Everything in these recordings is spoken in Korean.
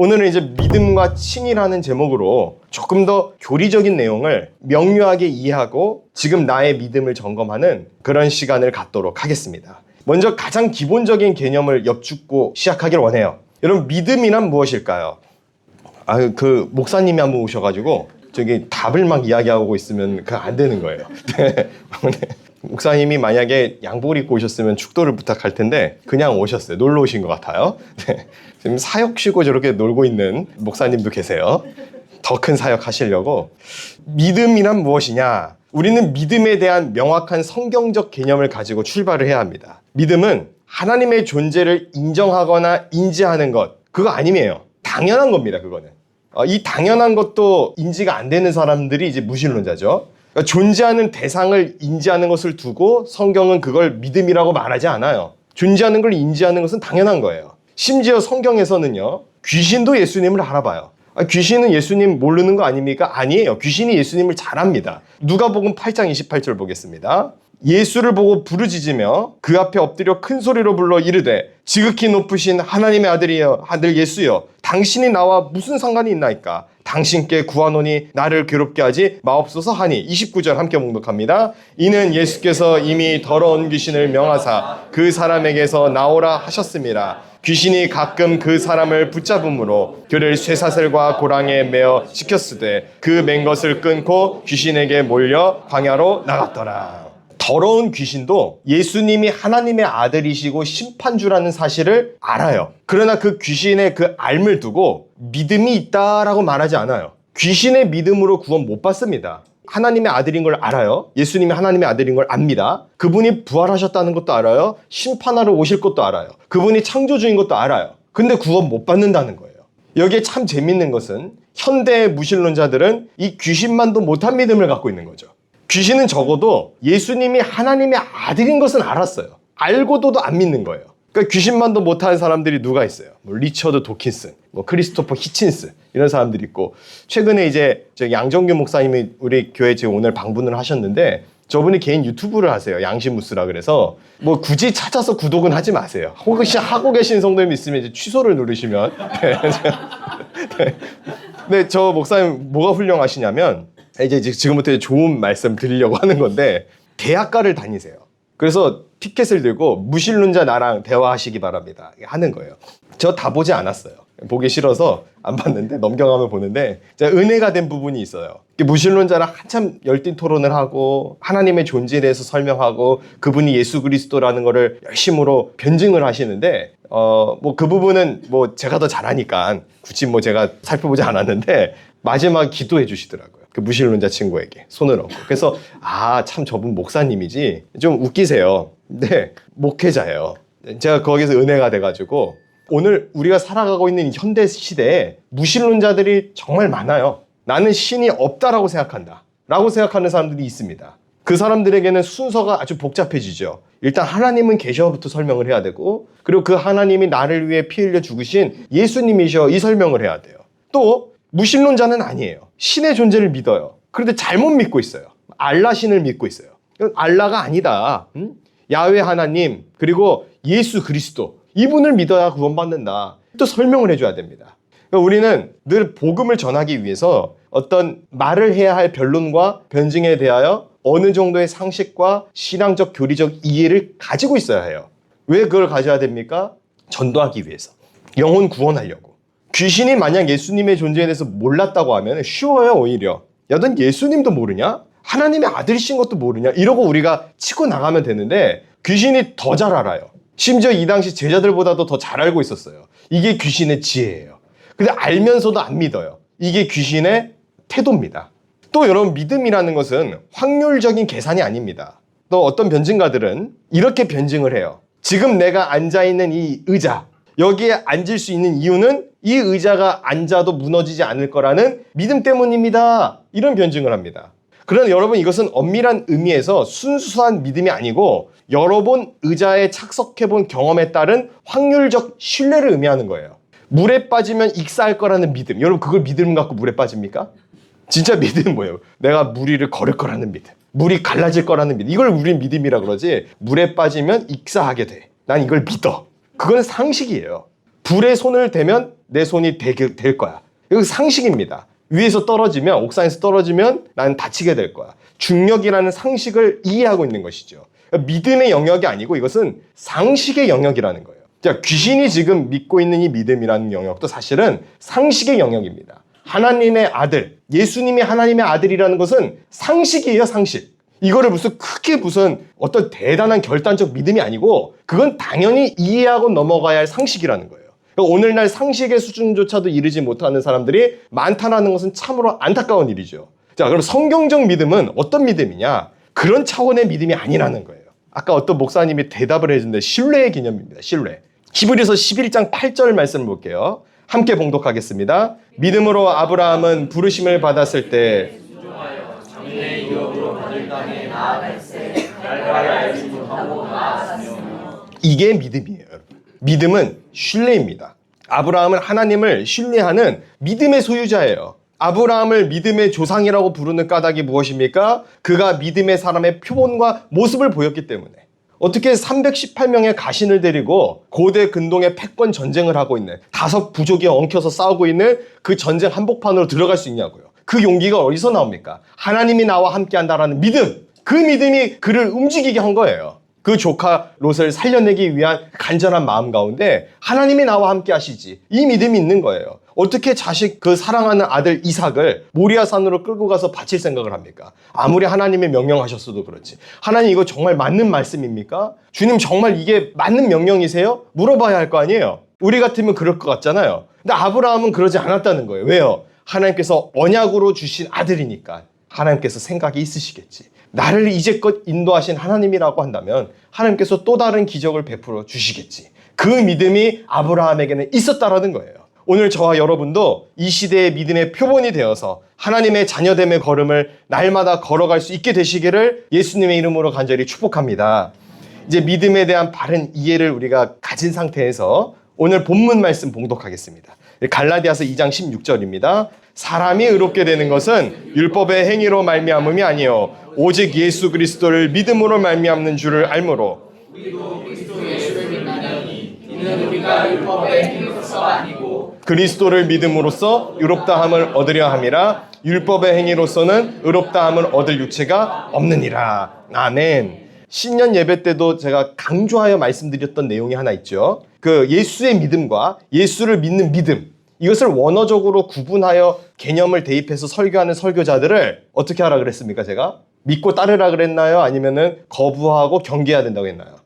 오늘은 이제 믿음과 칭이라는 제목으로 조금 더 교리적인 내용을 명료하게 이해하고 지금 나의 믿음을 점검하는 그런 시간을 갖도록 하겠습니다. 먼저 가장 기본적인 개념을 여쭙고 시작하길 원해요. 여러분, 믿음이란 무엇일까요? 그 목사님이 한번 오셔가지고 저기 답을 막 이야기하고 있으면 그거 안 되는 거예요. 네. 목사님이 만약에 양복을 입고 오셨으면 축도를 부탁할 텐데 그냥 오셨어요. 놀러 오신 것 같아요. 네. 지금 사역 쉬고 저렇게 놀고 있는 목사님도 계세요. 더 큰 사역 하시려고. 믿음이란 무엇이냐? 우리는 믿음에 대한 명확한 성경적 개념을 가지고 출발을 해야 합니다. 믿음은 하나님의 존재를 인정하거나 인지하는 것, 그거 아니에요. 당연한 겁니다. 그거는. 이 당연한 것도 인지가 안 되는 사람들이 이제 무신론자죠. 그러니까 존재하는 대상을 인지하는 것을 두고 성경은 그걸 믿음이라고 말하지 않아요. 존재하는 걸 인지하는 것은 당연한 거예요. 심지어 성경에서는요, 귀신도 예수님을 알아봐요. 귀신은 예수님 모르는 거 아닙니까? 아니에요. 귀신이 예수님을 잘 압니다. 누가복음 8장 28절 보겠습니다. 예수를 보고 부르짖으며 그 앞에 엎드려 큰 소리로 불러 이르되 지극히 높으신 하나님의 아들이여, 아들 예수여, 당신이 나와 무슨 상관이 있나이까? 당신께 구하노니 나를 괴롭게 하지 마옵소서 하니. 29절 함께 봉독합니다. 이는 예수께서 이미 더러운 귀신을 명하사 그 사람에게서 나오라 하셨습니다. 귀신이 가끔 그 사람을 붙잡음으로 그를 쇠사슬과 고랑에 매어 지켰으되 그 맨 것을 끊고 귀신에게 몰려 광야로 나갔더라. 더러운 귀신도 예수님이 하나님의 아들이시고 심판주라는 사실을 알아요. 그러나 그 귀신의 그 알을 두고 믿음이 있다라고 말하지 않아요. 귀신의 믿음으로 구원 못 받습니다. 하나님의 아들인 걸 알아요. 예수님이 하나님의 아들인 걸 압니다. 그분이 부활하셨다는 것도 알아요. 심판하러 오실 것도 알아요. 그분이 창조주인 것도 알아요. 근데 구원 못 받는다는 거예요. 여기에 참 재밌는 것은 현대의 무신론자들은 이 귀신만도 못한 믿음을 갖고 있는 거죠. 귀신은 적어도 예수님이 하나님의 아들인 것은 알았어요. 알고도 안 믿는 거예요. 그러니까 귀신만도 못하는 사람들이 누가 있어요? 리처드 도킨슨, 크리스토퍼 히친스 이런 사람들이 있고, 최근에 이제 양정규 목사님이 우리 교회 지금 오늘 방문을 하셨는데 저분이 개인 유튜브를 하세요. 양심무스라 그래서 굳이 찾아서 구독은 하지 마세요. 혹시 하고 계신 성도님 있으면 이제 취소를 누르시면. 네, 저 목사님 뭐가 훌륭하시냐면 이제 지금부터 좋은 말씀 드리려고 하는 건데, 대학가를 다니세요. 그래서 티켓을 들고 무신론자 나랑 대화하시기 바랍니다 하는 거예요. 저 다 보지 않았어요. 보기 싫어서 안 봤는데 넘겨가면 보는데 제가 은혜가 된 부분이 있어요. 무신론자랑 한참 열띤 토론을 하고 하나님의 존재에 대해서 설명하고 그분이 예수 그리스도라는 거를 열심으로 변증을 하시는데 그 부분은 제가 더 잘하니까 굳이 제가 살펴보지 않았는데 마지막 기도해 주시더라고요. 그 무신론자 친구에게 손을 얹고. 그래서 참 저분 목사님이지 좀 웃기세요. 근데 목회자예요. 제가 거기서 은혜가 돼가지고 오늘 우리가 살아가고 있는 현대 시대에 무신론자들이 정말 많아요. 나는 신이 없다라고 생각한다 라고 생각하는 사람들이 있습니다. 그 사람들에게는 순서가 아주 복잡해지죠. 일단 하나님은 계셔부터 설명을 해야 되고, 그리고 그 하나님이 나를 위해 피 흘려 죽으신 예수님이셔, 이 설명을 해야 돼요. 또 무신론자는 아니에요. 신의 존재를 믿어요. 그런데 잘못 믿고 있어요. 알라 신을 믿고 있어요. 알라가 아니다. 야훼 하나님, 그리고 예수 그리스도, 이분을 믿어야 구원받는다. 또 설명을 해줘야 됩니다. 그러니까 우리는 늘 복음을 전하기 위해서 어떤 말을 해야 할 변론과 변증에 대하여 어느 정도의 상식과 신앙적 교리적 이해를 가지고 있어야 해요. 왜 그걸 가져야 됩니까? 전도하기 위해서. 영혼 구원하려고. 귀신이 만약 예수님의 존재에 대해서 몰랐다고 하면 쉬워요. 오히려. 야, 넌 예수님도 모르냐? 하나님의 아들이신 것도 모르냐? 이러고 우리가 치고 나가면 되는데 귀신이 더 잘 알아요. 심지어 이 당시 제자들보다도 더 잘 알고 있었어요. 이게 귀신의 지혜예요. 근데 알면서도 안 믿어요. 이게 귀신의 태도입니다. 또 여러분, 믿음이라는 것은 확률적인 계산이 아닙니다. 또 어떤 변증가들은 이렇게 변증을 해요. 지금 내가 앉아있는 이 의자, 여기에 앉을 수 있는 이유는 이 의자가 앉아도 무너지지 않을 거라는 믿음 때문입니다. 이런 변증을 합니다. 그러나 여러분, 이것은 엄밀한 의미에서 순수한 믿음이 아니고 여러 번 의자에 착석해본 경험에 따른 확률적 신뢰를 의미하는 거예요. 물에 빠지면 익사할 거라는 믿음. 여러분, 그걸 믿음 갖고 물에 빠집니까? 진짜 믿음은 뭐예요? 내가 물 위를 걸을 거라는 믿음. 물이 갈라질 거라는 믿음. 이걸 우린 믿음이라 그러지. 물에 빠지면 익사하게 돼. 난 이걸 믿어. 그건 상식이에요. 불에 손을 대면 내 손이 될 거야. 이거 상식입니다. 위에서 떨어지면, 옥상에서 떨어지면 나는 다치게 될 거야. 중력이라는 상식을 이해하고 있는 것이죠. 믿음의 영역이 아니고 이것은 상식의 영역이라는 거예요. 자, 귀신이 지금 믿고 있는 이 믿음이라는 영역도 사실은 상식의 영역입니다. 하나님의 아들, 예수님이 하나님의 아들이라는 것은 상식이에요, 상식. 이거를 무슨 어떤 대단한 결단적 믿음이 아니고 그건 당연히 이해하고 넘어가야 할 상식이라는 거예요. 그러니까 오늘날 상식의 수준조차도 이르지 못하는 사람들이 많다는 것은 참으로 안타까운 일이죠. 자, 그럼 성경적 믿음은 어떤 믿음이냐? 그런 차원의 믿음이 아니라는 거예요. 아까 어떤 목사님이 대답을 해준데 신뢰의 개념입니다. 신뢰. 히브리서 11장 8절 말씀을 볼게요. 함께 봉독하겠습니다. 믿음으로 아브라함은 부르심을 받았을 때 이게 믿음이에요. 믿음은 신뢰입니다. 아브라함은 하나님을 신뢰하는 믿음의 소유자예요. 아브라함을 믿음의 조상이라고 부르는 까닭이 무엇입니까? 그가 믿음의 사람의 표본과 모습을 보였기 때문에. 어떻게 318명의 가신을 데리고 고대 근동의 패권 전쟁을 하고 있는 5 부족이 엉켜서 싸우고 있는 그 전쟁 한복판으로 들어갈 수 있냐고요. 그 용기가 어디서 나옵니까? 하나님이 나와 함께한다라는 믿음. 그 믿음이 그를 움직이게 한 거예요. 그 조카 롯을 살려내기 위한 간절한 마음 가운데 하나님이 나와 함께 하시지. 이 믿음이 있는 거예요. 어떻게 자식 그 사랑하는 아들 이삭을 모리아산으로 끌고 가서 바칠 생각을 합니까? 아무리 하나님이 명령하셨어도 그렇지. 하나님 이거 정말 맞는 말씀입니까? 주님 정말 이게 맞는 명령이세요? 물어봐야 할 거 아니에요. 우리 같으면 그럴 것 같잖아요. 근데 아브라함은 그러지 않았다는 거예요. 왜요? 하나님께서 언약으로 주신 아들이니까 하나님께서 생각이 있으시겠지. 나를 이제껏 인도하신 하나님이라고 한다면 하나님께서 또 다른 기적을 베풀어 주시겠지. 그 믿음이 아브라함에게는 있었다라는 거예요. 오늘 저와 여러분도 이 시대의 믿음의 표본이 되어서 하나님의 자녀됨의 걸음을 날마다 걸어갈 수 있게 되시기를 예수님의 이름으로 간절히 축복합니다. 이제 믿음에 대한 바른 이해를 우리가 가진 상태에서 오늘 본문 말씀 봉독하겠습니다. 갈라디아서 2장 16절입니다. 사람이 의롭게 되는 것은 율법의 행위로 말미암음이 아니요 오직 예수 그리스도를 믿음으로 말미암는 줄을 알므로 우리도 그리스도 예수를 믿나니 이는 우리가 율법의 행위로서가 아니고 그리스도를 믿음으로써 의롭다함을 얻으려 함이라. 율법의 행위로서는 의롭다함을 얻을 육체가 없느니라. 아멘. 신년 예배 때도 제가 강조하여 말씀드렸던 내용이 하나 있죠. 그 예수의 믿음과 예수를 믿는 믿음, 이것을 원어적으로 구분하여 개념을 대입해서 설교하는 설교자들을 어떻게 하라 그랬습니까? 제가 믿고 따르라 그랬나요? 아니면은 거부하고 경계해야 된다고 했나요?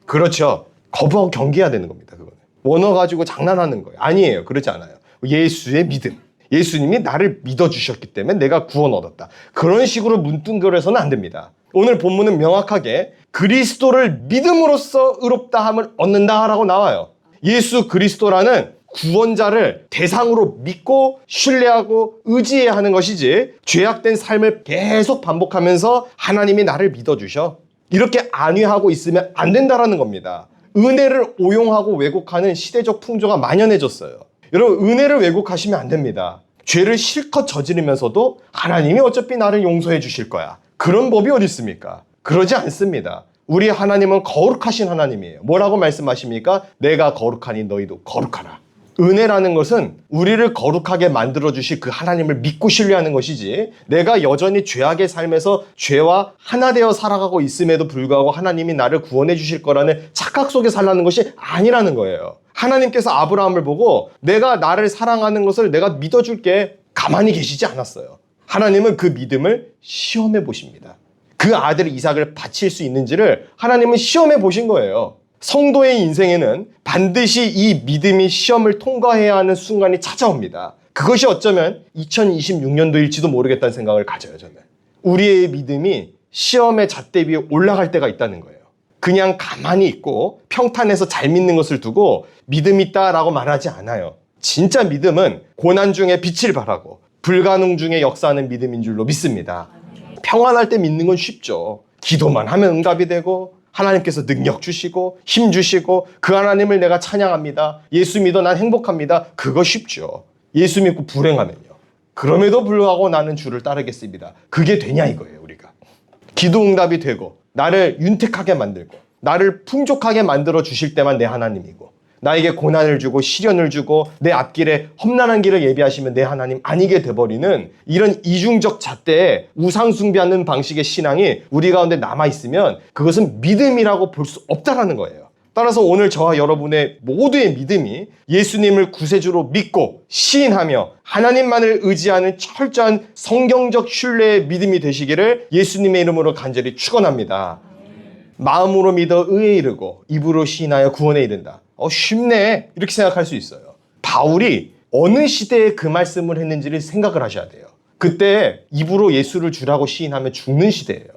그렇죠. 거부하고 경계해야 되는 겁니다. 그거는 원어 가지고 장난하는 거예요. 아니에요. 그렇지 않아요. 예수의 믿음, 예수님이 나를 믿어주셨기 때문에 내가 구원 얻었다. 그런 식으로 문둥거려서는 안 됩니다. 오늘 본문은 명확하게 그리스도를 믿음으로써 의롭다함을 얻는다라고 나와요. 예수 그리스도라는 구원자를 대상으로 믿고 신뢰하고 의지해야 하는 것이지, 죄악된 삶을 계속 반복하면서 하나님이 나를 믿어주셔, 이렇게 안위하고 있으면 안 된다라는 겁니다. 은혜를 오용하고 왜곡하는 시대적 풍조가 만연해졌어요. 여러분, 은혜를 왜곡하시면 안 됩니다. 죄를 실컷 저지르면서도 하나님이 어차피 나를 용서해 주실 거야, 그런 법이 어디 있습니까? 그러지 않습니다. 우리 하나님은 거룩하신 하나님이에요. 뭐라고 말씀하십니까? 내가 거룩하니 너희도 거룩하라. 은혜라는 것은 우리를 거룩하게 만들어주실 그 하나님을 믿고 신뢰하는 것이지, 내가 여전히 죄악의 삶에서 죄와 하나 되어 살아가고 있음에도 불구하고 하나님이 나를 구원해 주실 거라는 착각 속에 살라는 것이 아니라는 거예요. 하나님께서 아브라함을 보고 내가 나를 사랑하는 것을 내가 믿어줄게, 가만히 계시지 않았어요. 하나님은 그 믿음을 시험해 보십니다. 그 아들 이삭을 바칠 수 있는지를 하나님은 시험해 보신 거예요. 성도의 인생에는 반드시 이 믿음이 시험을 통과해야 하는 순간이 찾아옵니다. 그것이 어쩌면 2026년도일지도 모르겠다는 생각을 가져요, 저는. 우리의 믿음이 시험의 잣대 위에 올라갈 때가 있다는 거예요. 그냥 가만히 있고 평탄해서 잘 믿는 것을 두고 믿음 있다라고 말하지 않아요. 진짜 믿음은 고난 중에 빛을 발하고 불가능 중에 역사하는 믿음인 줄로 믿습니다. 평안할 때 믿는 건 쉽죠. 기도만 하면 응답이 되고 하나님께서 능력 주시고 힘 주시고 그 하나님을 내가 찬양합니다. 예수 믿어 난 행복합니다. 그거 쉽죠. 예수 믿고 불행하면요. 그럼에도 불구하고 나는 주를 따르겠습니다. 그게 되냐 이거예요, 우리가. 기도 응답이 되고 나를 윤택하게 만들고 나를 풍족하게 만들어 주실 때만 내 하나님이고, 나에게 고난을 주고 시련을 주고 내 앞길에 험난한 길을 예비하시면 내 하나님 아니게 돼버리는 이런 이중적 잣대에 우상숭배하는 방식의 신앙이 우리 가운데 남아있으면 그것은 믿음이라고 볼 수 없다라는 거예요. 따라서 오늘 저와 여러분의 모두의 믿음이 예수님을 구세주로 믿고 시인하며 하나님만을 의지하는 철저한 성경적 신뢰의 믿음이 되시기를 예수님의 이름으로 간절히 축원합니다. 마음으로 믿어 의에 이르고 입으로 시인하여 구원에 이른다. 쉽네 이렇게 생각할 수 있어요. 바울이 어느 시대에 그 말씀을 했는지를 생각을 하셔야 돼요. 그때 입으로 예수를 주라고 시인하면 죽는 시대예요.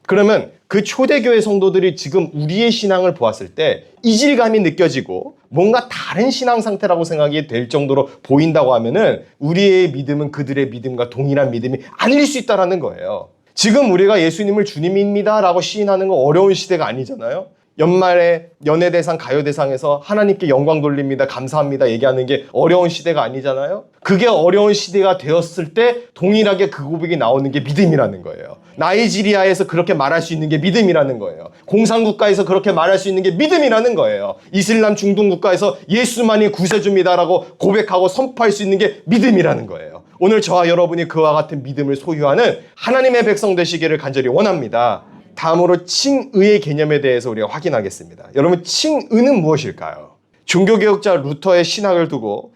그러면 그 초대교회 성도들이 지금 우리의 신앙을 보았을 때 이질감이 느껴지고 뭔가 다른 신앙 상태라고 생각이 될 정도로 보인다고 하면은 우리의 믿음은 그들의 믿음과 동일한 믿음이 아닐 수 있다는 거예요. 지금 우리가 예수님을 주님입니다 라고 시인하는 건 어려운 시대가 아니잖아요. 연말에 연예대상, 가요대상에서 하나님께 영광 돌립니다, 감사합니다 얘기하는 게 어려운 시대가 아니잖아요. 그게 어려운 시대가 되었을 때 동일하게 그 고백이 나오는 게 믿음이라는 거예요. 나이지리아에서 그렇게 말할 수 있는 게 믿음이라는 거예요. 공산국가에서 그렇게 말할 수 있는 게 믿음이라는 거예요. 이슬람 중동국가에서 예수만이 구세주입니다라고 고백하고 선포할 수 있는 게 믿음이라는 거예요. 오늘 저와 여러분이 그와 같은 믿음을 소유하는 하나님의 백성 되시기를 간절히 원합니다. 다음으로 칭의의 개념에 대해서 우리가 확인하겠습니다. 여러분, 칭의는 무엇일까요? 종교개혁자 루터의 신학을 두고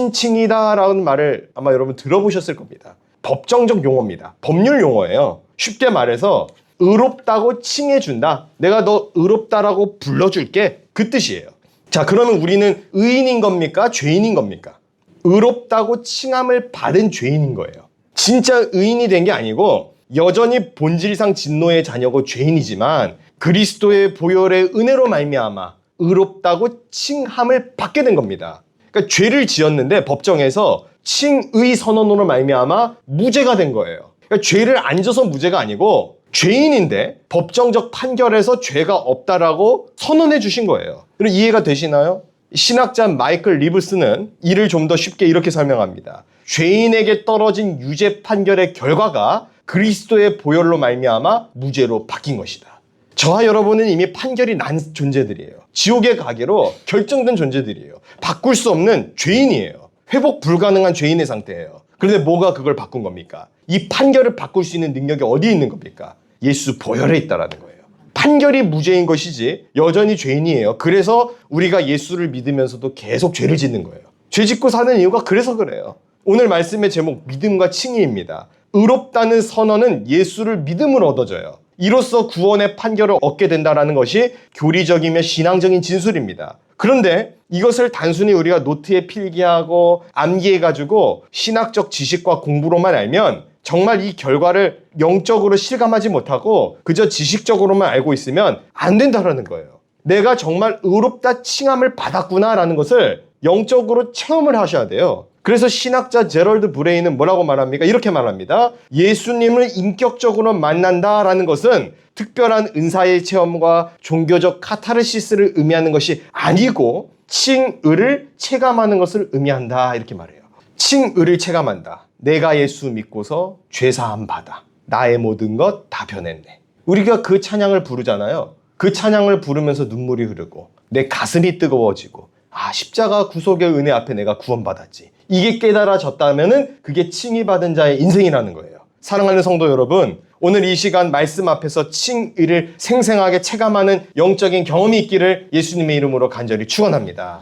이신칭이다라는 말을 아마 여러분 들어보셨을 겁니다. 법정적 용어입니다. 법률 용어예요. 쉽게 말해서 의롭다고 칭해준다. 내가 너 의롭다라고 불러줄게. 그 뜻이에요. 자, 그러면 우리는 의인인 겁니까? 죄인인 겁니까? 의롭다고 칭함을 받은 죄인인 거예요. 진짜 의인이 된 게 아니고 여전히 본질상 진노의 자녀고 죄인이지만 그리스도의 보혈의 은혜로 말미암아 의롭다고 칭함을 받게 된 겁니다. 그러니까 죄를 지었는데 법정에서 칭의 선언으로 말미암아 무죄가 된 거예요. 그러니까 죄를 안 져서 무죄가 아니고 죄인인데 법정적 판결에서 죄가 없다라고 선언해 주신 거예요. 그럼 이해가 되시나요? 신학자 마이클 리브스는 이를 좀 더 쉽게 이렇게 설명합니다. 죄인에게 떨어진 유죄 판결의 결과가 그리스도의 보혈로 말미암아 무죄로 바뀐 것이다. 저와 여러분은 이미 판결이 난 존재들이에요. 지옥에 가기로 결정된 존재들이에요. 바꿀 수 없는 죄인이에요. 회복 불가능한 죄인의 상태예요. 그런데 뭐가 그걸 바꾼 겁니까? 이 판결을 바꿀 수 있는 능력이 어디에 있는 겁니까? 예수 보혈에 있다라는 거예요. 판결이 무죄인 것이지 여전히 죄인이에요. 그래서 우리가 예수를 믿으면서도 계속 죄를 짓는 거예요. 죄 짓고 사는 이유가 그래서 그래요. 오늘 말씀의 제목 믿음과 칭의입니다. 의롭다는 선언은 예수를 믿음으로 얻어져요. 이로써 구원의 판결을 얻게 된다는 것이 교리적이며 신앙적인 진술입니다. 그런데 이것을 단순히 우리가 노트에 필기하고 암기해가지고 신학적 지식과 공부로만 알면 정말 이 결과를 영적으로 실감하지 못하고 그저 지식적으로만 알고 있으면 안 된다는 거예요. 내가 정말 의롭다 칭함을 받았구나라는 것을 영적으로 체험을 하셔야 돼요. 그래서 신학자 제럴드 브레인은 뭐라고 말합니까? 이렇게 말합니다. 예수님을 인격적으로 만난다라는 것은 특별한 은사의 체험과 종교적 카타르시스를 의미하는 것이 아니고 칭의를 체감하는 것을 의미한다 이렇게 말해요. 칭의를 체감한다. 내가 예수 믿고서 죄사함 받아. 나의 모든 것 다 변했네. 우리가 그 찬양을 부르잖아요. 그 찬양을 부르면서 눈물이 흐르고 내 가슴이 뜨거워지고 십자가 구속의 은혜 앞에 내가 구원받았지. 이게 깨달아졌다면은 그게 칭의받은 자의 인생이라는 거예요. 사랑하는 성도 여러분, 오늘 이 시간 말씀 앞에서 칭의를 생생하게 체감하는 영적인 경험이 있기를 예수님의 이름으로 간절히 축원합니다.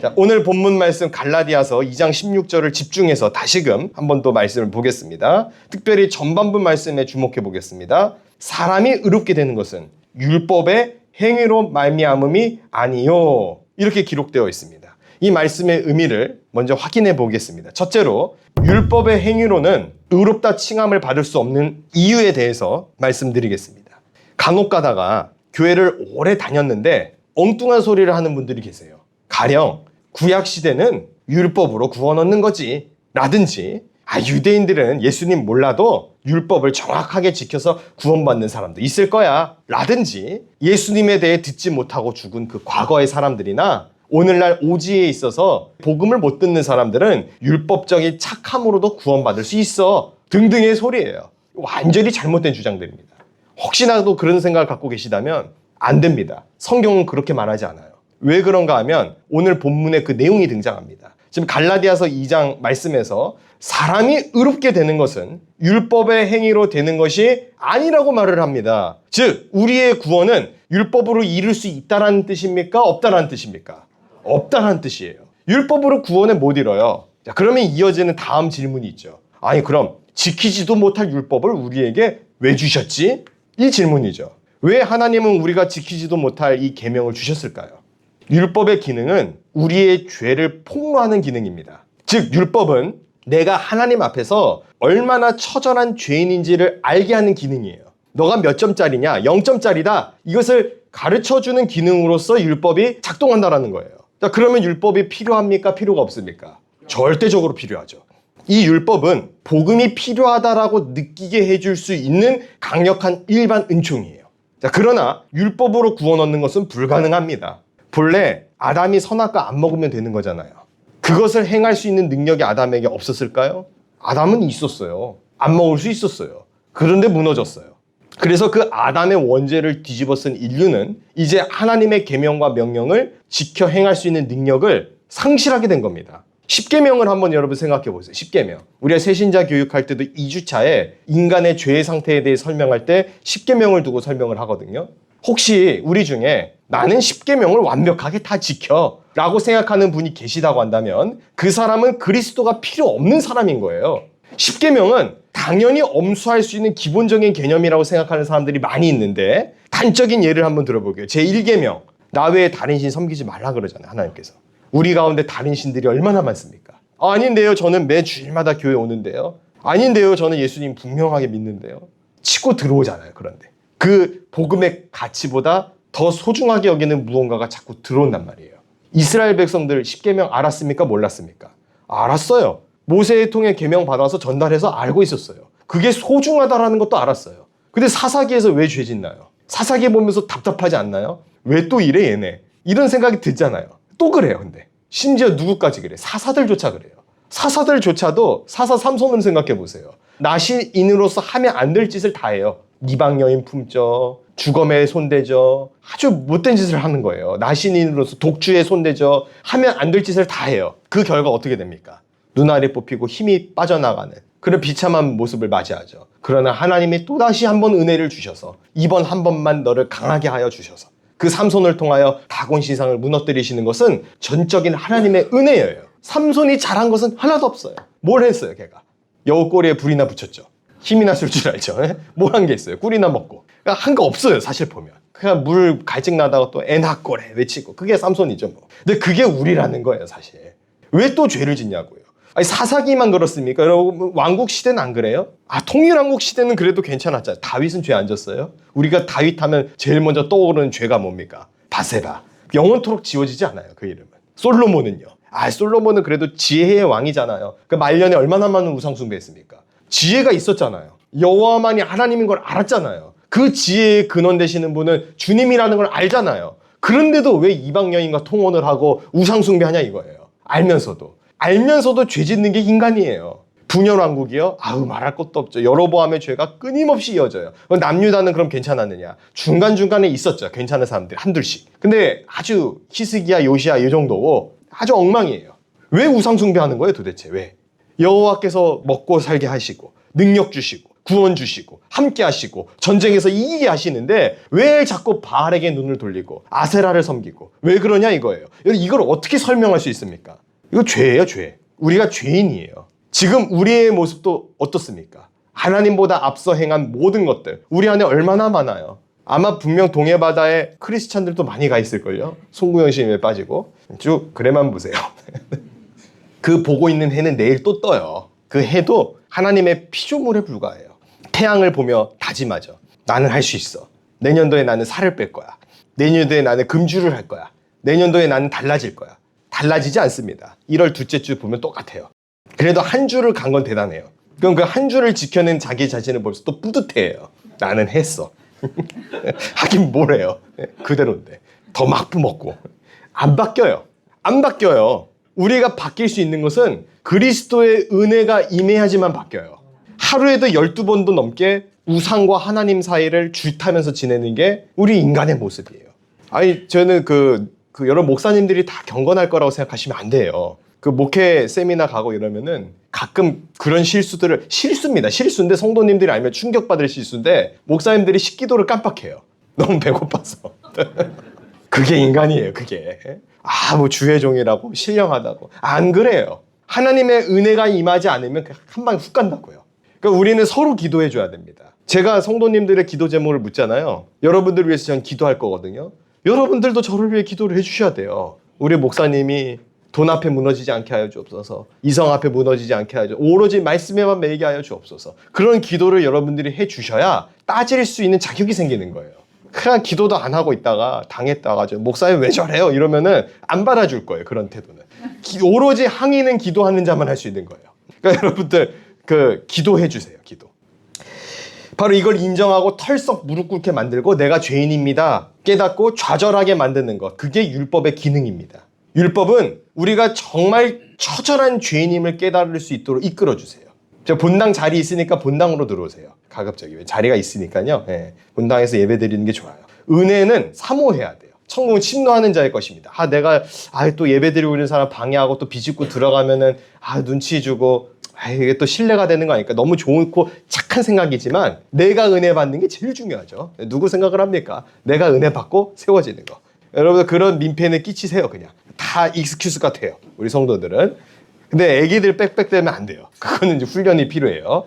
자, 오늘 본문 말씀 갈라디아서 2장 16절을 집중해서 다시금 한 번 더 말씀을 보겠습니다. 특별히 전반부 말씀에 주목해 보겠습니다. 사람이 의롭게 되는 것은 율법의 행위로 말미암음이 아니요. 이렇게 기록되어 있습니다. 이 말씀의 의미를 먼저 확인해 보겠습니다. 첫째로 율법의 행위로는 의롭다 칭함을 받을 수 없는 이유에 대해서 말씀드리겠습니다. 간혹 가다가 교회를 오래 다녔는데 엉뚱한 소리를 하는 분들이 계세요. 가령 구약시대는 율법으로 구원 얻는 거지 라든지 유대인들은 예수님 몰라도 율법을 정확하게 지켜서 구원받는 사람도 있을 거야 라든지 예수님에 대해 듣지 못하고 죽은 그 과거의 사람들이나 오늘날 오지에 있어서 복음을 못 듣는 사람들은 율법적인 착함으로도 구원받을 수 있어 등등의 소리예요. 완전히 잘못된 주장들입니다. 혹시나도 그런 생각을 갖고 계시다면 안 됩니다. 성경은 그렇게 말하지 않아요. 왜 그런가 하면 오늘 본문에 그 내용이 등장합니다. 지금 갈라디아서 2장 말씀에서 사람이 의롭게 되는 것은 율법의 행위로 되는 것이 아니라고 말을 합니다. 즉 우리의 구원은 율법으로 이룰 수 있다라는 뜻입니까? 없다라는 뜻입니까? 없다라는 뜻이에요. 율법으로 구원을 못 이뤄요. 자, 그러면 이어지는 다음 질문이 있죠. 아니 그럼 지키지도 못할 율법을 우리에게 왜 주셨지? 이 질문이죠. 왜 하나님은 우리가 지키지도 못할 이 계명을 주셨을까요? 율법의 기능은 우리의 죄를 폭로하는 기능입니다. 즉 율법은 내가 하나님 앞에서 얼마나 처절한 죄인인지를 알게 하는 기능이에요. 너가 몇 점짜리냐? 0점짜리다. 이것을 가르쳐주는 기능으로서 율법이 작동한다는 거예요. 자, 그러면 율법이 필요합니까? 필요가 없습니까? 절대적으로 필요하죠. 이 율법은 복음이 필요하다라고 느끼게 해줄 수 있는 강력한 일반 은총이에요. 자, 그러나 율법으로 구원 얻는 것은 불가능합니다. 본래 아담이 선악과 안 먹으면 되는 거잖아요. 그것을 행할 수 있는 능력이 아담에게 없었을까요? 아담은 있었어요. 안 먹을 수 있었어요. 그런데 무너졌어요. 그래서 그 아담의 원죄를 뒤집어 쓴 인류는 이제 하나님의 계명과 명령을 지켜 행할 수 있는 능력을 상실하게 된 겁니다. 십계명을 한번 여러분 생각해 보세요. 십계명. 우리가 새신자 교육할 때도 2주차에 인간의 죄의 상태에 대해 설명할 때 십계명을 두고 설명을 하거든요. 혹시 우리 중에 나는 십계명을 완벽하게 다 지켜 라고 생각하는 분이 계시다고 한다면 그 사람은 그리스도가 필요 없는 사람인 거예요. 십계명은 당연히 엄수할 수 있는 기본적인 개념이라고 생각하는 사람들이 많이 있는데 단적인 예를 한번 들어볼게요. 제1계명 나 외에 다른 신 섬기지 말라 그러잖아요. 하나님께서. 우리 가운데 다른 신들이 얼마나 많습니까? 아닌데요. 저는 매 주일마다 교회 오는데요. 아닌데요. 저는 예수님 분명하게 믿는데요. 치고 들어오잖아요. 그런데 그 복음의 가치보다 더 소중하게 여기는 무언가가 자꾸 들어온단 말이에요. 이스라엘 백성들 십계명 알았습니까? 몰랐습니까? 알았어요. 모세의 통해 계명 받아서 전달해서 알고 있었어요. 그게 소중하다라는 것도 알았어요. 근데 사사기에서 왜 죄 짓나요? 사사기 보면서 답답하지 않나요? 왜 또 이래 얘네? 이런 생각이 들잖아요. 또 그래요. 근데 심지어 누구까지 그래? 사사들조차 그래요. 사사들조차도 사사 삼손을 생각해 보세요. 나시인으로서 하면 안 될 짓을 다 해요. 이방 여인 품죠. 주검에 손대죠. 아주 못된 짓을 하는 거예요. 나신인으로서 독주에 손대죠. 하면 안 될 짓을 다 해요. 그 결과 어떻게 됩니까? 눈알이 뽑히고 힘이 빠져나가는 그런 비참한 모습을 맞이하죠. 그러나 하나님이 또다시 한 번 은혜를 주셔서 이번 한 번만 너를 강하게 하여 주셔서 그 삼손을 통하여 다곤 신상을 무너뜨리시는 것은 전적인 하나님의 은혜예요. 삼손이 잘한 것은 하나도 없어요. 뭘 했어요 걔가? 여우 꼬리에 불이나 붙였죠. 힘이나 쓸 줄 알죠. 뭘 한 게 있어요. 꿀이나 먹고. 그러니까 한 거 없어요. 사실 보면. 그냥 물 갈증 나다가 또 애나꼬래 외치고. 그게 삼손이죠 뭐. 근데 그게 우리라는 거예요 사실. 왜 또 죄를 짓냐고요. 아니 사사기만 그렇습니까? 여러분 왕국 시대는 안 그래요? 통일왕국 시대는 그래도 괜찮았잖아요. 다윗은 죄 안 졌어요? 우리가 다윗 하면 제일 먼저 떠오르는 죄가 뭡니까? 바세바. 영원토록 지워지지 않아요. 그 이름은. 솔로몬은요? 솔로몬은 그래도 지혜의 왕이잖아요. 그 말년에 얼마나 많은 우상숭배했습니까? 지혜가 있었잖아요. 여호와만이 하나님인 걸 알았잖아요. 그 지혜의 근원 되시는 분은 주님이라는 걸 알잖아요. 그런데도 왜 이방 여인과 통혼을 하고 우상숭배하냐 이거예요. 알면서도 죄 짓는 게 인간이에요. 분열왕국이요? 말할 것도 없죠. 여로보암의 죄가 끊임없이 이어져요. 남유다는 그럼 괜찮았느냐? 중간중간에 있었죠. 괜찮은 사람들 한둘씩. 근데 아주 히스기야, 요시야 이 정도고 아주 엉망이에요. 왜 우상숭배하는 거예요 도대체? 왜? 여호와께서 먹고 살게 하시고 능력 주시고 구원 주시고 함께 하시고 전쟁에서 이기게 하시는데 왜 자꾸 바알에게 눈을 돌리고 아세라를 섬기고 왜 그러냐 이거예요. 이걸 어떻게 설명할 수 있습니까? 이거 죄예요 죄. 우리가 죄인이에요. 지금 우리의 모습도 어떻습니까? 하나님보다 앞서 행한 모든 것들 우리 안에 얼마나 많아요. 아마 분명 동해바다에 크리스찬들도 많이 가 있을걸요. 송구영 씨에 빠지고 쭉 그래만 보세요. 그 보고 있는 해는 내일 또 떠요. 그 해도 하나님의 피조물에 불과해요. 태양을 보며 다짐하죠. 나는 할 수 있어. 내년도에 나는 살을 뺄 거야. 내년도에 나는 금주를 할 거야. 내년도에 나는 달라질 거야. 달라지지 않습니다. 1월 둘째 주 보면 똑같아요. 그래도 한 주를 간 건 대단해요. 그럼 그 한 주를 지켜낸 자기 자신을 벌써 또 뿌듯해해요. 나는 했어. 하긴 뭘 해요. 그대로인데. 더 막 부먹고. 안 바뀌어요. 우리가 바뀔 수 있는 것은 그리스도의 은혜가 임해야지만 바뀌어요. 하루에도 12번도 넘게 우상과 하나님 사이를 줄타면서 지내는 게 우리 인간의 모습이에요. 저는 그 여러 목사님들이 다 경건할 거라고 생각하시면 안 돼요. 그 목회 세미나 가고 이러면은 가끔 그런 실수입니다. 실수인데 성도님들이 알면 충격받을 실수인데 목사님들이 식기도를 깜빡해요. 너무 배고파서. 그게 인간이에요, 그게. 뭐 주의 종이라고 신령하다고. 안 그래요. 하나님의 은혜가 임하지 않으면 한 방에 훅 간다고요. 그러니까 우리는 서로 기도해 줘야 됩니다. 제가 성도님들의 기도 제목을 묻잖아요. 여러분들을 위해서 저는 기도할 거거든요. 여러분들도 저를 위해 기도를 해주셔야 돼요. 우리 목사님이 돈 앞에 무너지지 않게 하여 주옵소서. 이성 앞에 무너지지 않게 하여 주옵소서. 오로지 말씀에만 매이게 하여 주옵소서. 그런 기도를 여러분들이 해주셔야 따질 수 있는 자격이 생기는 거예요. 그냥 기도도 안 하고 있다가 당했다가 목사님 왜 저래요? 이러면은 안 받아줄 거예요. 그런 태도는. 오로지 항의는 기도하는 자만 할 수 있는 거예요. 그러니까 여러분들 기도해 주세요. 기도. 바로 이걸 인정하고 털썩 무릎 꿇게 만들고 내가 죄인입니다 깨닫고 좌절하게 만드는 것. 그게 율법의 기능입니다. 율법은 우리가 정말 처절한 죄인임을 깨달을 수 있도록 이끌어주세요. 본당 자리 있으니까 본당으로 들어오세요. 가급적이면 자리가 있으니까요. 본당에서 예배 드리는 게 좋아요. 은혜는 사모해야 돼요. 천국은 침노하는 자의 것입니다. 내가 또 예배 드리고 있는 사람 방해하고 또 비집고 들어가면은 눈치 주고 이게 또 신뢰가 되는 거 아닐까. 너무 좋고 착한 생각이지만 내가 은혜 받는 게 제일 중요하죠. 누구 생각을 합니까? 내가 은혜 받고 세워지는 거. 여러분 그런 민폐는 끼치세요. 그냥 다 익스큐스 같아요. 우리 성도들은. 근데 애기들 빽빽대면 안 돼요. 그거는 이제 훈련이 필요해요.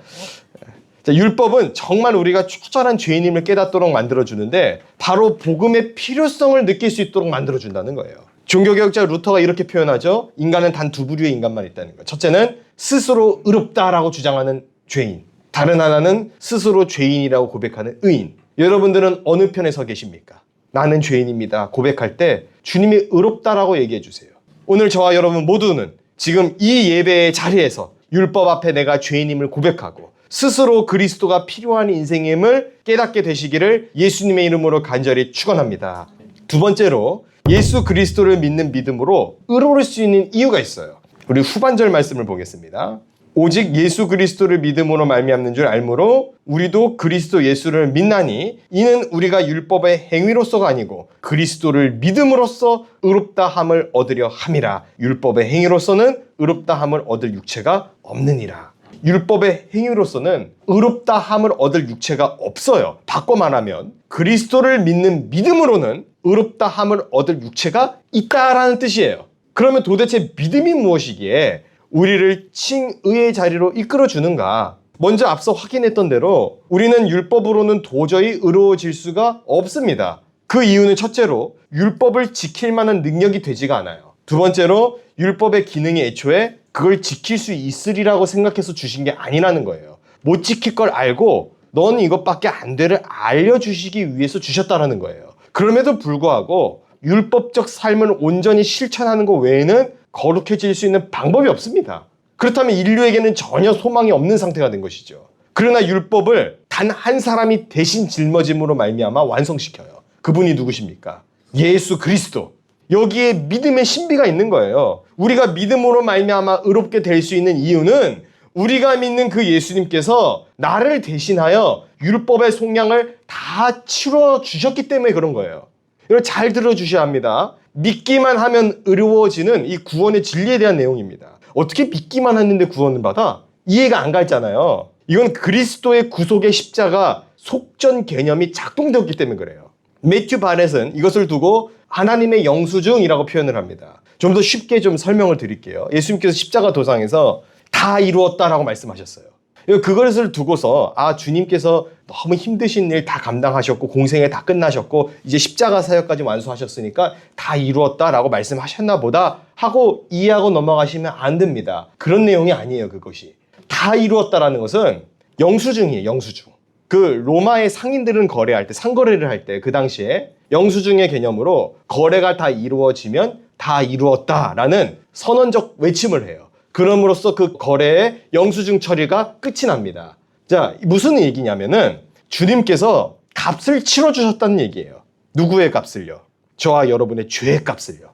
자, 율법은 정말 우리가 처절한 죄인임을 깨닫도록 만들어주는데 바로 복음의 필요성을 느낄 수 있도록 만들어준다는 거예요. 종교개혁자 루터가 이렇게 표현하죠. 인간은 단 두 부류의 인간만 있다는 거예요. 첫째는 스스로 의롭다라고 주장하는 죄인. 다른 하나는 스스로 죄인이라고 고백하는 의인. 여러분들은 어느 편에 서 계십니까? 나는 죄인입니다. 고백할 때 주님이 의롭다라고 얘기해 주세요. 오늘 저와 여러분 모두는 지금 이 예배의 자리에서 율법 앞에 내가 죄인임을 고백하고 스스로 그리스도가 필요한 인생임을 깨닫게 되시기를 예수님의 이름으로 간절히 축원합니다. 두 번째로 예수 그리스도를 믿는 믿음으로 의로울 수 있는 이유가 있어요. 우리 후반절 말씀을 보겠습니다. 오직 예수 그리스도를 믿음으로 말미암는 줄 알므로 우리도 그리스도 예수를 믿나니 이는 우리가 율법의 행위로서가 아니고 그리스도를 믿음으로써 의롭다함을 얻으려 함이라. 율법의 행위로서는 의롭다함을 얻을 육체가 없느니라. 율법의 행위로서는 의롭다함을 얻을 육체가 없어요. 바꿔 말하면 그리스도를 믿는 믿음으로는 의롭다함을 얻을 육체가 있다라는 뜻이에요. 그러면 도대체 믿음이 무엇이기에 우리를 칭의의 자리로 이끌어주는가? 먼저 앞서 확인했던 대로 우리는 율법으로는 도저히 의로워질 수가 없습니다. 그 이유는 첫째로 율법을 지킬 만한 능력이 되지가 않아요. 두 번째로 율법의 기능이 애초에 그걸 지킬 수 있으리라고 생각해서 주신 게 아니라는 거예요. 못 지킬 걸 알고 넌 이것밖에 안 돼를 알려주시기 위해서 주셨다는 거예요. 그럼에도 불구하고 율법적 삶을 온전히 실천하는 것 외에는 거룩해질 수 있는 방법이 없습니다. 그렇다면 인류에게는 전혀 소망이 없는 상태가 된 것이죠. 그러나 율법을 단 한 사람이 대신 짊어짐으로 말미암아 완성시켜요. 그분이 누구십니까? 예수 그리스도. 여기에 믿음의 신비가 있는 거예요. 우리가 믿음으로 말미암아 의롭게 될 수 있는 이유는 우리가 믿는 그 예수님께서 나를 대신하여 율법의 속량을 다 치러 주셨기 때문에 그런 거예요. 이걸 잘 들어주셔야 합니다. 믿기만 하면 의로워지는 이 구원의 진리에 대한 내용입니다. 어떻게 믿기만 했는데 구원을 받아? 이해가 안 갔잖아요. 이건 그리스도의 구속의 십자가 속전 개념이 작동되었기 때문에 그래요. 매튜 바렛은 이것을 두고 하나님의 영수증이라고 표현을 합니다. 좀 더 쉽게 좀 설명을 드릴게요. 예수님께서 십자가 도상에서 다 이루었다라고 말씀하셨어요. 그것을 두고서 주님께서 너무 힘드신 일 다 감당하셨고 공생에 다 끝나셨고 이제 십자가 사역까지 완수하셨으니까 다 이루었다라고 말씀하셨나 보다 하고 이해하고 넘어가시면 안 됩니다. 그런 내용이 아니에요. 그것이 다 이루었다라는 것은 영수증이에요. 영수증. 그 로마의 상인들은 거래할 때 상거래를 할 때 그 당시에 영수증의 개념으로 거래가 다 이루어지면 다 이루었다라는 선언적 외침을 해요. 그럼으로써 그 거래의 영수증 처리가 끝이 납니다. 자, 무슨 얘기냐면은 주님께서 값을 치러주셨다는 얘기예요. 누구의 값을요? 저와 여러분의 죄의 값을요.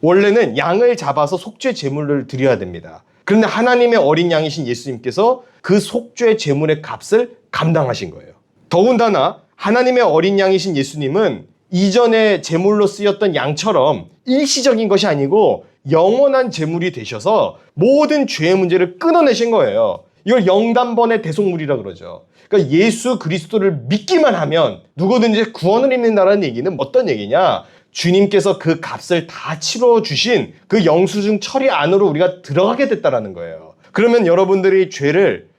원래는 양을 잡아서 속죄 제물을 드려야 됩니다. 그런데 하나님의 어린 양이신 예수님께서 그 속죄 제물의 값을 감당하신 거예요. 더군다나 하나님의 어린 양이신 예수님은 이전에 제물로 쓰였던 양처럼 일시적인 것이 아니고 영원한 제물이 되셔서 모든 죄의 문제를 끊어내신 거예요. 이걸 영단번의 대속물이라 그러죠. 그러니까 예수 그리스도를 믿기만 하면 누구든지 구원을 입는다는 얘기는 어떤 얘기냐? 주님께서 그 값을 다 치러 주신 그 영수증 처리 안으로 우리가 들어가게 됐다라는 거예요. 그러면 여러분들이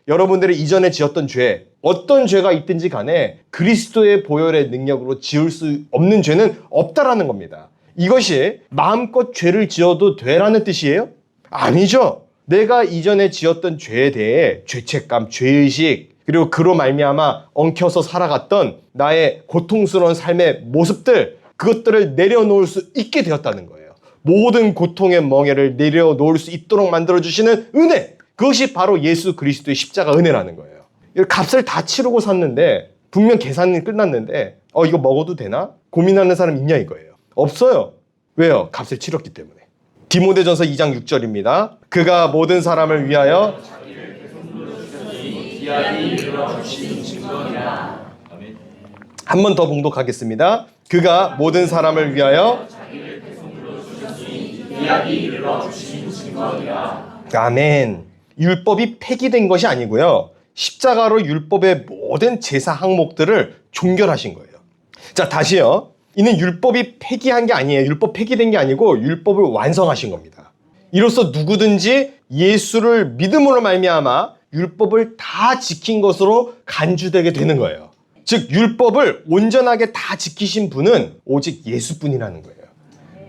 여러분들이 이전에 지었던 죄, 어떤 죄가 있든지 간에 그리스도의 보혈의 능력으로 지울 수 없는 죄는 없다라는 겁니다. 이것이 마음껏 죄를 지어도 되라는 뜻이에요? 아니죠. 내가 이전에 지었던 죄에 대해 죄책감, 죄의식, 그리고 그로 말미암아 엉켜서 살아갔던 나의 고통스러운 삶의 모습들, 그것들을 내려놓을 수 있게 되었다는 거예요. 모든 고통의 멍에를 내려놓을 수 있도록 만들어주시는 은혜, 그것이 바로 예수 그리스도의 십자가 은혜라는 거예요. 값을 다 치르고 샀는데 분명 계산이 끝났는데 이거 먹어도 되나? 고민하는 사람 있냐 이거예요. 없어요. 왜요? 값을 치렀기 때문에. 디모데전서 2장 6절입니다. 그가 모든 사람을 위하여 한 번 더 봉독하겠습니다. 그가 모든 사람을 위하여 아멘. 율법이 폐기된 것이 아니고요. 십자가로 율법의 모든 제사 항목들을 종결하신 거예요. 자, 다시요. 이는 율법이 폐기한 게 아니에요. 율법 폐기된 게 아니고 율법을 완성하신 겁니다. 이로써 누구든지 예수를 믿음으로 말미암아 율법을 다 지킨 것으로 간주되게 되는 거예요. 즉 율법을 온전하게 다 지키신 분은 오직 예수뿐이라는 거예요.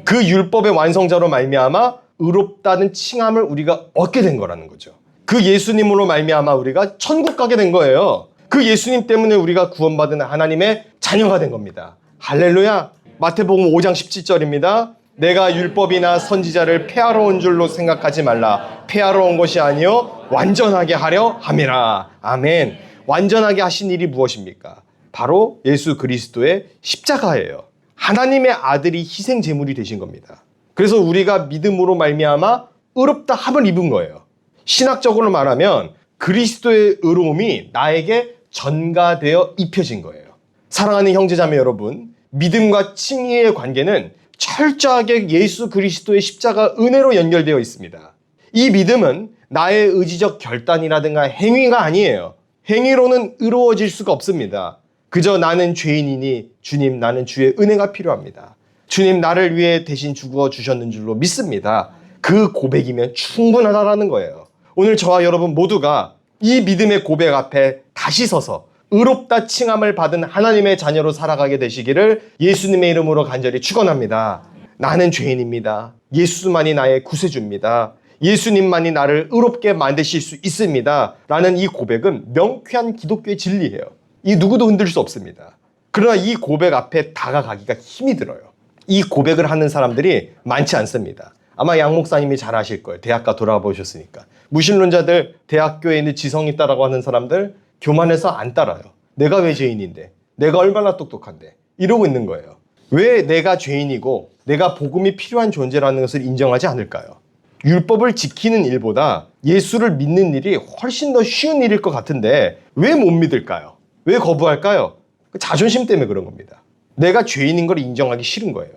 그 율법의 완성자로 말미암아 의롭다는 칭함을 우리가 얻게 된 거라는 거죠. 그 예수님으로 말미암아 우리가 천국 가게 된 거예요. 그 예수님 때문에 우리가 구원받은 하나님의 자녀가 된 겁니다. 할렐루야. 마태복음 5장 17절입니다. 내가 율법이나 선지자를 폐하러 온 줄로 생각하지 말라. 폐하러 온 것이 아니요 완전하게 하려 함이라. 아멘. 완전하게 하신 일이 무엇입니까? 바로 예수 그리스도의 십자가예요. 하나님의 아들이 희생 제물이 되신 겁니다. 그래서 우리가 믿음으로 말미암아 의롭다 함을 입은 거예요. 신학적으로 말하면 그리스도의 의로움이 나에게 전가되어 입혀진 거예요. 사랑하는 형제자매 여러분, 믿음과 칭의의 관계는 철저하게 예수 그리스도의 십자가 은혜로 연결되어 있습니다. 이 믿음은 나의 의지적 결단이라든가 행위가 아니에요. 행위로는 의로워질 수가 없습니다. 그저 나는 죄인이니 주님 나는 주의 은혜가 필요합니다. 주님 나를 위해 대신 죽어 주셨는 줄로 믿습니다. 그 고백이면 충분하다라는 거예요. 오늘 저와 여러분 모두가 이 믿음의 고백 앞에 다시 서서 의롭다 칭함을 받은 하나님의 자녀로 살아가게 되시기를 예수님의 이름으로 간절히 축원합니다. 나는 죄인입니다. 예수만이 나의 구세주입니다. 예수님만이 나를 의롭게 만드실 수 있습니다. 라는 이 고백은 명쾌한 기독교의 진리예요. 이 누구도 흔들 수 없습니다. 그러나 이 고백 앞에 다가가기가 힘이 들어요. 이 고백을 하는 사람들이 많지 않습니다. 아마 양 목사님이 잘 아실 거예요. 대학가 돌아보셨으니까. 무신론자들, 대학교에 있는 지성 있다라고 하는 사람들 교만해서 안 따라요. 내가 왜 죄인인데? 내가 얼마나 똑똑한데? 이러고 있는 거예요. 왜 내가 죄인이고 내가 복음이 필요한 존재라는 것을 인정하지 않을까요? 율법을 지키는 일보다 예수를 믿는 일이 훨씬 더 쉬운 일일 것 같은데 왜 못 믿을까요? 왜 거부할까요? 그 자존심 때문에 그런 겁니다. 내가 죄인인 걸 인정하기 싫은 거예요.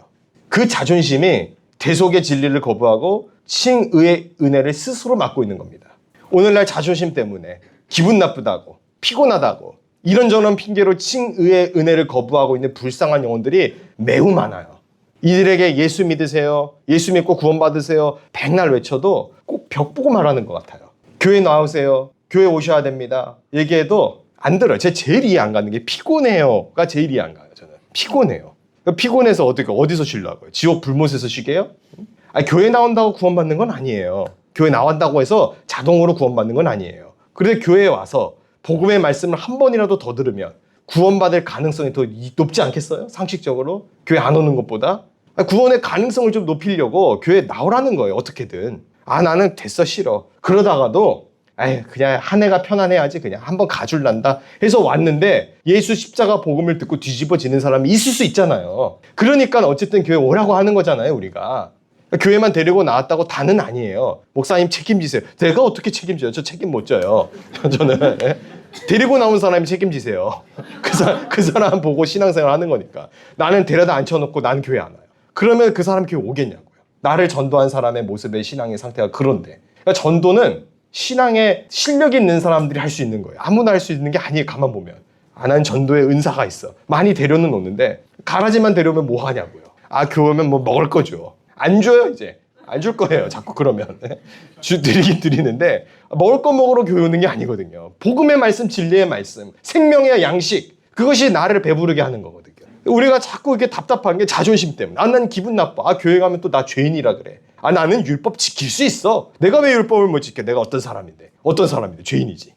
그 자존심이 대속의 진리를 거부하고 칭의의 은혜를 스스로 막고 있는 겁니다. 오늘날 자존심 때문에 기분 나쁘다고 피곤하다고 이런저런 핑계로 칭의의 은혜를 거부하고 있는 불쌍한 영혼들이 매우 많아요. 이들에게 예수 믿으세요, 예수 믿고 구원받으세요 백날 외쳐도 꼭 벽 보고 말하는 것 같아요. 교회 나오세요, 교회 오셔야 됩니다 얘기해도 안 들어요. 제일 이해 안 가는 게 피곤해요가 제일 이해 안 가요. 저는 피곤해요. 피곤해서 어디서 쉬려고요? 지옥 불못에서 쉬게요? 아니, 교회 나온다고 구원받는 건 아니에요. 교회 나온다고 해서 자동으로 구원받는 건 아니에요. 그런데 교회에 와서 복음의 말씀을 한 번이라도 더 들으면 구원받을 가능성이 더 높지 않겠어요? 상식적으로? 교회 안 오는 것보다? 구원의 가능성을 좀 높이려고 교회에 나오라는 거예요. 어떻게든. 나는 됐어 싫어. 그러다가도 그냥 한 해가 편안해야지 그냥 한번 가줄란다 해서 왔는데 예수 십자가 복음을 듣고 뒤집어지는 사람이 있을 수 있잖아요. 그러니까 어쨌든 교회 오라고 하는 거잖아요. 우리가. 교회만 데리고 나왔다고 다는 아니에요. 목사님 책임지세요. 내가 어떻게 책임져요? 저 책임 못 져요. 저는. 데리고 나온 사람이 책임지세요. 그 사람 보고 신앙생활 하는 거니까. 나는 데려다 앉혀놓고 나는 교회 안 와요. 그러면 그 사람 교회 오겠냐고요. 나를 전도한 사람의 모습의 신앙의 상태가 그런데. 그러니까 전도는 신앙에 실력이 있는 사람들이 할 수 있는 거예요. 아무나 할 수 있는 게 아니에요. 가만 보면. 난 전도에 은사가 있어. 많이 데려는 오는데 가라지만 데려오면 뭐 하냐고요. 교회 오면 뭐 먹을 거죠. 안 줘요 이제. 안 줄 거예요. 자꾸 그러면. 드리긴 드리는데 먹을 거 먹으러 교회 오는 게 아니거든요. 복음의 말씀, 진리의 말씀, 생명의 양식, 그것이 나를 배부르게 하는 거거든요. 우리가 자꾸 이렇게 답답한 게 자존심 때문에. 난 기분 나빠. 교회 가면 또 나 죄인이라 그래. 나는 율법 지킬 수 있어. 내가 왜 율법을 못 지켜? 내가 어떤 사람인데. 죄인이지.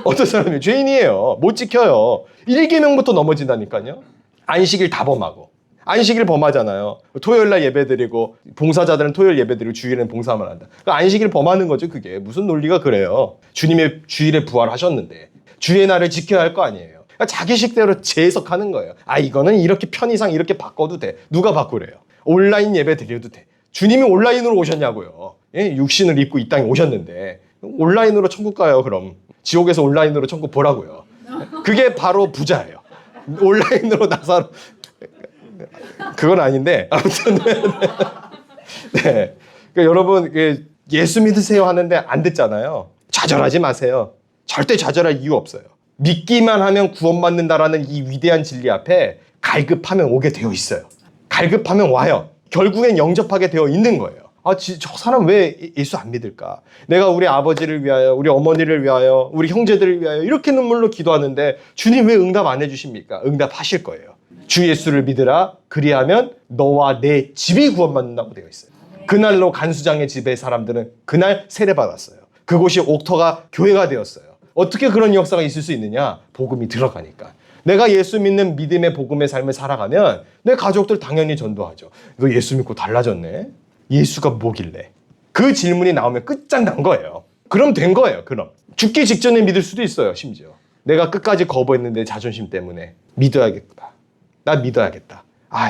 어떤 사람이 죄인이에요. 못 지켜요. 1계명부터 넘어진다니까요. 안식일 다 범하고. 안식일 범하잖아요. 토요일날 예배드리고 봉사자들은 토요일 예배드리고 주일에는 봉사만 한다. 그러니까 안식일 범하는 거죠. 그게 무슨 논리가 그래요. 주님의 주일에 부활하셨는데 주의 날을 지켜야 할 거 아니에요. 그러니까 자기식대로 재해석하는 거예요. 이거는 이렇게 편의상 이렇게 바꿔도 돼. 누가 바꾸래요. 온라인 예배 드려도 돼. 주님이 온라인으로 오셨냐고요. 예? 육신을 입고 이 땅에 오셨는데 온라인으로 천국 가요. 그럼 지옥에서 온라인으로 천국 보라고요. 그게 바로 부자예요. 온라인으로 나사로 그건 아닌데 아무튼 네. 그러니까 여러분 예수 믿으세요 하는데 안 듣잖아요. 좌절하지 마세요. 절대 좌절할 이유 없어요. 믿기만 하면 구원받는다라는 이 위대한 진리 앞에 갈급하면 오게 되어 있어요. 갈급하면 와요. 결국엔 영접하게 되어 있는 거예요. 저 사람 왜 예수 안 믿을까? 내가 우리 아버지를 위하여, 우리 어머니를 위하여, 우리 형제들을 위하여 이렇게 눈물로 기도하는데 주님 왜 응답 안 해주십니까? 응답하실 거예요. 주 예수를 믿으라. 그리하면 너와 내 집이 구원받는다고 되어 있어요. 그날로 간수장의 집의 사람들은 그날 세례받았어요. 그곳이 옥터가 교회가 되었어요. 어떻게 그런 역사가 있을 수 있느냐? 복음이 들어가니까. 내가 예수 믿는 믿음의 복음의 삶을 살아가면 내 가족들 당연히 전도하죠. 이거 예수 믿고 달라졌네? 예수가 뭐길래? 그 질문이 나오면 끝장난 거예요. 그럼 된 거예요. 그럼. 죽기 직전에 믿을 수도 있어요. 심지어. 내가 끝까지 거부했는데 자존심 때문에 믿어야겠다. 나 믿어야겠다.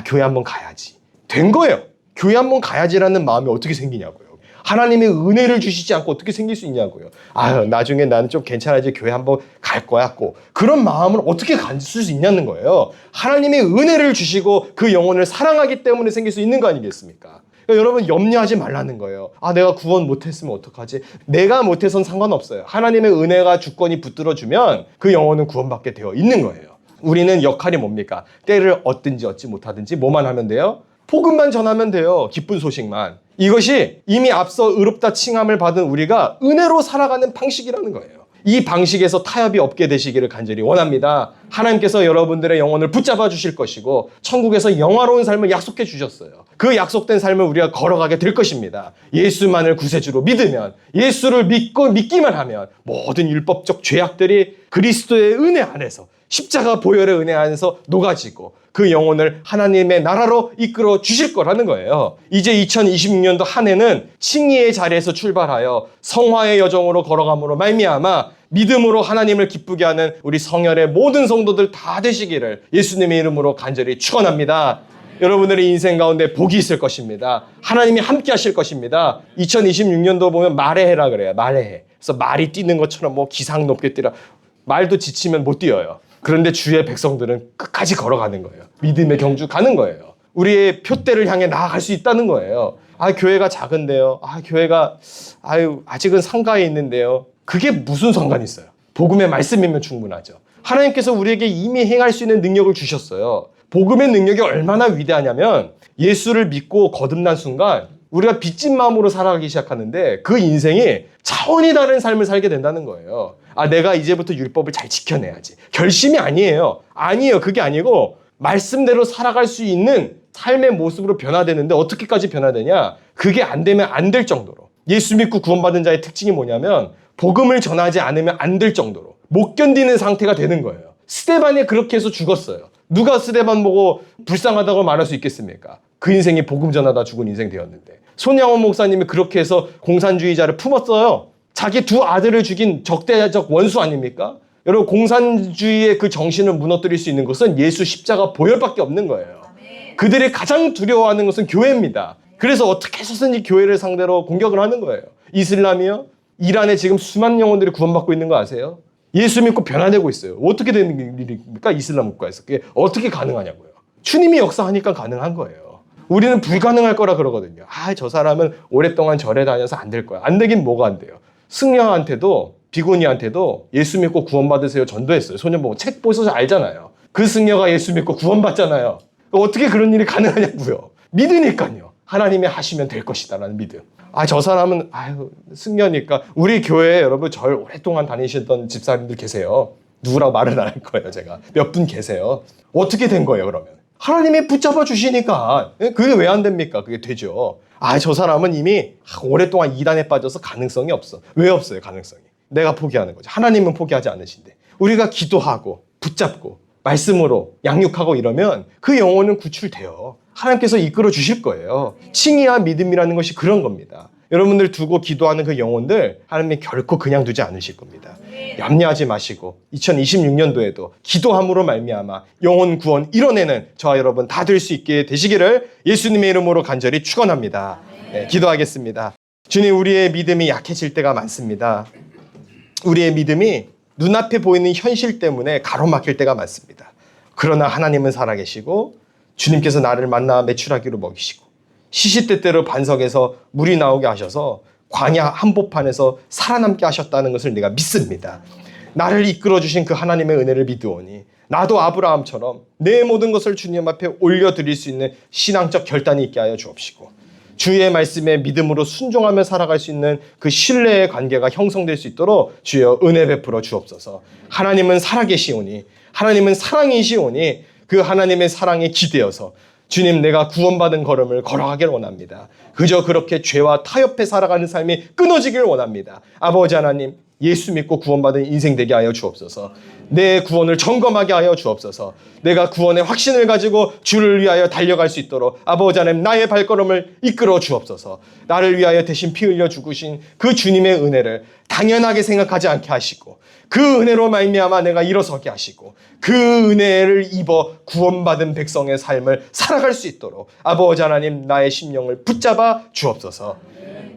교회 한번 가야지. 된 거예요. 교회 한번 가야지라는 마음이 어떻게 생기냐고요. 하나님의 은혜를 주시지 않고 어떻게 생길 수 있냐고요. 나중에 나는 좀 괜찮아지 교회 한번 갈 거야. 그런 마음을 어떻게 가질 수 있냐는 거예요. 하나님의 은혜를 주시고 그 영혼을 사랑하기 때문에 생길 수 있는 거 아니겠습니까? 그러니까 여러분 염려하지 말라는 거예요. 내가 구원 못했으면 어떡하지? 내가 못해서는 상관없어요. 하나님의 은혜가 주권이 붙들어주면 그 영혼은 구원받게 되어 있는 거예요. 우리는 역할이 뭡니까? 때를 얻든지 얻지 못하든지 뭐만 하면 돼요? 복음만 전하면 돼요. 기쁜 소식만. 이것이 이미 앞서 의롭다 칭함을 받은 우리가 은혜로 살아가는 방식이라는 거예요. 이 방식에서 타협이 없게 되시기를 간절히 원합니다. 하나님께서 여러분들의 영혼을 붙잡아 주실 것이고 천국에서 영화로운 삶을 약속해 주셨어요. 그 약속된 삶을 우리가 걸어가게 될 것입니다. 예수만을 구세주로 믿으면, 예수를 믿기만 하면 모든 율법적 죄악들이 그리스도의 은혜 안에서, 십자가 보혈의 은혜 안에서 녹아지고 그 영혼을 하나님의 나라로 이끌어 주실 거라는 거예요. 이제 2026년도 한 해는 칭의의 자리에서 출발하여 성화의 여정으로 걸어감으로 말미암아 믿음으로 하나님을 기쁘게 하는 우리 성혈의 모든 성도들 다 되시기를 예수님의 이름으로 간절히 축원합니다. 여러분들의 인생 가운데 복이 있을 것입니다. 하나님이 함께 하실 것입니다. 2026년도 보면 말의 해라 그래요. 말의 해. 그래서 말이 뛰는 것처럼 기상 높게 뛰라. 말도 지치면 못 뛰어요. 그런데 주의 백성들은 끝까지 걸어가는 거예요. 믿음의 경주 가는 거예요. 우리의 표대를 향해 나아갈 수 있다는 거예요. 교회가 작은데요. 교회가 아직은 상가에 있는데요. 그게 무슨 상관이 있어요? 복음의 말씀이면 충분하죠. 하나님께서 우리에게 이미 행할 수 있는 능력을 주셨어요. 복음의 능력이 얼마나 위대하냐면 예수를 믿고 거듭난 순간 우리가 빚진 마음으로 살아가기 시작하는데 그 인생이 차원이 다른 삶을 살게 된다는 거예요. 내가 이제부터 율법을 잘 지켜내야지. 결심이 아니에요. 아니에요. 그게 아니고 말씀대로 살아갈 수 있는 삶의 모습으로 변화되는데 어떻게까지 변화되냐? 그게 안 되면 안 될 정도로. 예수 믿고 구원받은 자의 특징이 뭐냐면 복음을 전하지 않으면 안 될 정도로 못 견디는 상태가 되는 거예요. 스데반이 그렇게 해서 죽었어요. 누가 스데반 보고 불쌍하다고 말할 수 있겠습니까? 그 인생이 복음 전하다 죽은 인생 되었는데. 손양원 목사님이 그렇게 해서 공산주의자를 품었어요. 자기 두 아들을 죽인 적대적 원수 아닙니까? 여러분 공산주의의 그 정신을 무너뜨릴 수 있는 것은 예수 십자가 보혈밖에 없는 거예요. 그들이 가장 두려워하는 것은 교회입니다. 그래서 어떻게 해서든지 교회를 상대로 공격을 하는 거예요. 이슬람이요? 이란에 지금 수많은 영혼들이 구원받고 있는 거 아세요? 예수 믿고 변화되고 있어요. 어떻게 되는 일입니까? 이슬람 국가에서. 그게 어떻게 가능하냐고요. 주님이 역사하니까 가능한 거예요. 우리는 불가능할 거라 그러거든요. 저 사람은 오랫동안 절에 다녀서 안 될 거야. 안 되긴 뭐가 안 돼요. 승려한테도 비구니한테도 예수 믿고 구원받으세요 전도했어요. 소년보고 책 보셔서 알잖아요. 그 승려가 예수 믿고 구원받잖아요. 어떻게 그런 일이 가능하냐고요. 믿으니까요. 하나님이 하시면 될 것이다라는 믿음. 저 사람은 승려니까. 우리 교회에 여러분 절 오랫동안 다니셨던 집사님들 계세요. 누구라고 말은 안 할 거예요. 제가 몇 분 계세요. 어떻게 된 거예요 그러면? 하나님이 붙잡아 주시니까. 그게 왜 안 됩니까? 그게 되죠. 저 사람은 이미 오랫동안 이단에 빠져서 가능성이 없어. 왜 없어요 가능성이? 내가 포기하는 거죠. 하나님은 포기하지 않으신데. 우리가 기도하고 붙잡고 말씀으로 양육하고 이러면 그 영혼은 구출돼요. 하나님께서 이끌어 주실 거예요. 칭의와 믿음이라는 것이 그런 겁니다. 여러분들 두고 기도하는 그 영혼들 하나님이 결코 그냥 두지 않으실 겁니다. 염려하지 마시고 2026년도에도 기도함으로 말미암아 영혼 구원 이뤄내는 저와 여러분 다 될 수 있게 되시기를 예수님의 이름으로 간절히 축원합니다. 기도하겠습니다. 주님, 우리의 믿음이 약해질 때가 많습니다. 우리의 믿음이 눈앞에 보이는 현실 때문에 가로막힐 때가 많습니다. 그러나 하나님은 살아계시고 주님께서 나를 만나 메추라기로 먹이시고 시시때때로 반석에서 물이 나오게 하셔서 광야 한복판에서 살아남게 하셨다는 것을 내가 믿습니다. 나를 이끌어주신 그 하나님의 은혜를 믿으오니 나도 아브라함처럼 내 모든 것을 주님 앞에 올려드릴 수 있는 신앙적 결단이 있게 하여 주옵시고 주의 말씀에 믿음으로 순종하며 살아갈 수 있는 그 신뢰의 관계가 형성될 수 있도록 주여 은혜 베풀어 주옵소서. 하나님은 살아계시오니 하나님은 사랑이시오니 그 하나님의 사랑에 기대어서 주님, 내가 구원받은 걸음을 걸어가길 원합니다. 그저 그렇게 죄와 타협해 살아가는 삶이 끊어지길 원합니다. 아버지 하나님, 예수 믿고 구원받은 인생 되게 하여 주옵소서. 내 구원을 점검하게 하여 주옵소서. 내가 구원의 확신을 가지고 주를 위하여 달려갈 수 있도록 아버지 하나님 나의 발걸음을 이끌어 주옵소서. 나를 위하여 대신 피 흘려 죽으신 그 주님의 은혜를 당연하게 생각하지 않게 하시고 그 은혜로 말미암아 내가 일어서게 하시고 그 은혜를 입어 구원받은 백성의 삶을 살아갈 수 있도록 아버지 하나님 나의 심령을 붙잡아 주옵소서.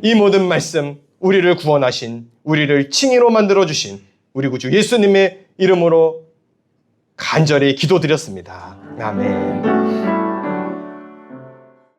이 모든 말씀 우리를 구원하신 우리를 칭의로 만들어주신 우리 구주 예수님의 이름으로 간절히 기도드렸습니다. 아멘.